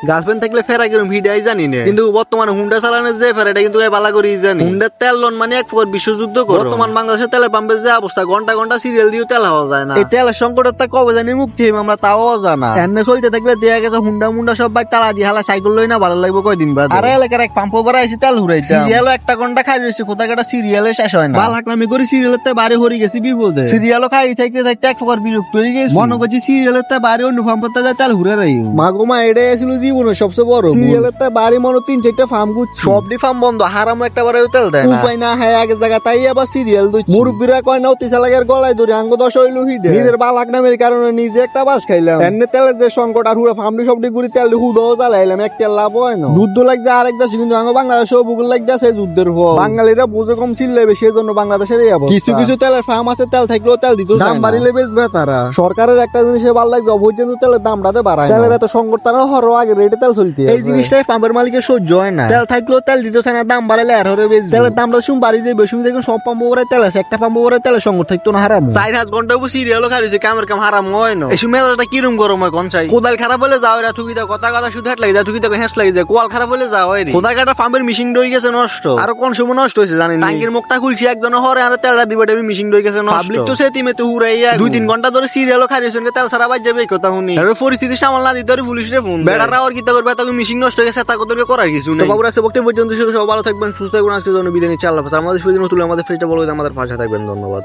Girlfriend থাকলে ফেরা কিরম ভিডিআই জানি না, কিন্তু বর্তমানে হুন্ডা চালানোর যে ফেরাটা কিন্তু বালা করি জানি। হুন্ডার তেল লোন মানে এক প্রকার বিশ্বযুদ্ধ করো। বর্তমান বাংলাদেশের তেলের পাম্পের যে অবস্থা, ঘন্টা ঘন্টা সিরিয়াল দিয়ে তেল হওয়া যায় না। এই তেলের সংকটের তা কবে জানি মুক্তি হইব আমরা তাও জানা। এনে চলতে থাকলে দেখা গেছে হুন্ডা মুন্ডা সব বাইক তালা দিয়ে হালা সাইকেল লই না ভালো লাগবে কয়দিন বাদ। আর এলাকার এক পাম্প ভরা এসে তেল হুরাইছে, সিরিয়ালও একটা ঘন্টা খাই রয়েছে, কোথায় কাটা সিরিয়ালে শেষ হয় না। বালাকলামি করে সিরিয়ালের তে বাড়ি হরি গেছি বিপদে। সিরিয়ালও খাই থাকতে থাকতে এক প্রকার বিরক্ত হয়ে গেছি। মনে করছি সিরিয়ালের তে বাড়ি অন্য পাম্পতে যায় তেল হুরে রাই। মাগো মা এটাই ছিল জীবনের সবচেয়ে বড়। সিরিয়ালের তে বাড়ি মনে 3-4টা ফার্ম করছি, সবটি ফার্ম বন্ধ, হারাম একটা বারে তেল দেয় না। উপায় না হয় আগের জায়গা তাই আবার সিরিয়াল দিচ্ছি। মুরব্বীরা কয় না অতি চালাকের গলায় ধরে আঙ্গ দশ হইল হিডে। নিজের বালাক নামের কারণে নিজে একটা বাস খাইলাম। এনে তেলের যে সংকট আর হুড়া ফার্মটি সবটি ঘুরি তেল হুদাও জ্বালাইলাম, একটা লাভ হয় না। যুদ্ধ লাগছে আরেক দেশে, কিন্তু আঙ্গ বাংলাদেশেও বুকুল লাগছে যুদ্ধের ফল। বাঙালিরা বুঝে কম চিল্লাবে, সেই জন্য বাংলাদেশের এই অবস্থা। কিছু কিছু তেলের ফার্ম আছে, তেল থাকলেও তেল দিত, দাম বাড়িলে বেচবে তারা। সরকারের একটা জিনিসে ভালো লাগছে, অবৈধ তেলের দামটাতে বাড়ায়। তেলের এত সংকট তারা হর আগে রেটে তেল চলতে, এই জিনিসটাই পাম্পের মালিকের সহ্য হয় না। তেল থাকলেও তেল দিতে চায় না, দাম বাড়াইলে আর হরে বেচবে। তেলের দামটা শুন বাড়ি যাবে, বেশি দেখুন সব পাম্প ভরে তেল আছে, একটা পাম্প ভরে তেলের সংকট থাকতো না। হারাম 4-5 ঘন্টা সিরিয়ালও খাইছে, কামের কাম হারাম হয় না। এসব মেজাজটা কিরম গরম হয় কোন চাই। কোদাল খারাপ হলে যাও এরা থুকি দাও, কথা কথা শুধু হাট লাগে যায়, থুকি দাও হ্যাঁ লাগে যায়। কোয়াল খারাপ হলে যাও এর কোদাল কাটা পাম্পের মিশিং ডই গেছে নষ্ট, আর কোন সময় নষ্ট হয়েছে জানেন। ট্যাঙ্কির মুখটা খুলছি একজন হরে আর তেলটা দিবে ডবি মিশিং ডই গেছে নষ্ট। পাবলিক তো সেতিমে তো হুরাইয়া 2-3 ঘন্টা ধরে সিরিয়ালও খাইছে, তেল সারা বাজ যাবে কথা শুনি। আর পরিস্থিতি সামাল না দিতে পুলিশে ফোন বেড়ারা আর কিতা করবে, তাকে মিশিং নষ্ট হয়ে গেছে, তা কত করার কিছু নেই। তো বাবুরা সে বক্তব্য পর্যন্ত ছিল, সব ভালো থাকবেন, সুস্থ থাকবেন। আজকে জন্য বিদায় নিচ্ছি, আল্লাহ হাফেজ। আমাদের সুবিধার মতো আমাদের ফ্রিটা বলবো, আমাদের পাশে থাকবেন। ধন্যবাদ।